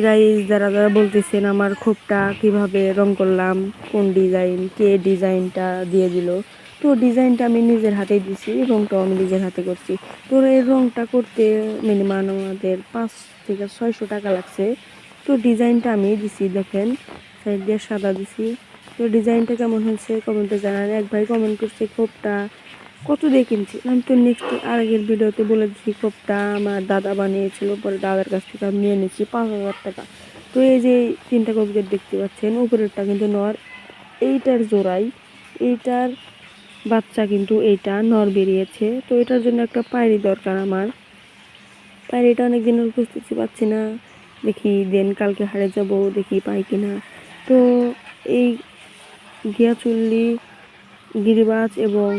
Guys, যারা যারা বলতেছেন আমার খোপটা কিভাবে রং করলাম, কোন ডিজাইন, কে ডিজাইনটা দিয়ে দিল, তো ডিজাইনটা আমি নিজের হাতেই দিছি, রংটাও আমি নিজের হাতে করছি। তো এই রংটা করতে মিনিমাম আমাদের 500 থেকে 600 টাকা লাগছে। তো ডিজাইনটা আমি দিছি, দেখেন সাইড দিয়ে সাদা দিছি। তো ডিজাইনটা কেমন হয়েছে কমেন্টে জানান। এক ভাই কমেন্ট করছে খোপটা কত দিয়ে কিনছি, আমি তো নেক্সট আগের ভিডিওতে বলে দিচ্ছি খোপটা আমার দাদা বানিয়েছিল, পরে দাদার কাছ থেকে আমি নিয়ে নিচ্ছি 5,000 টাকা। তো এই যে 3টা কবিতা দেখতে পাচ্ছেন, উপরেরটা কিন্তু নর, এইটার জোড়াই, এইটার বাচ্চা কিন্তু এইটা নর বেরিয়েছে। তো এটার জন্য একটা পায়রি দরকার আমার, পায়রিটা অনেক দিনের খুঁজতেছি পাচ্ছি না, দেখি দেন কালকে হারে যাব, দেখি পাই কিনা। তো এই ঘিয়াচুল্লি, গিরিবাজ এবং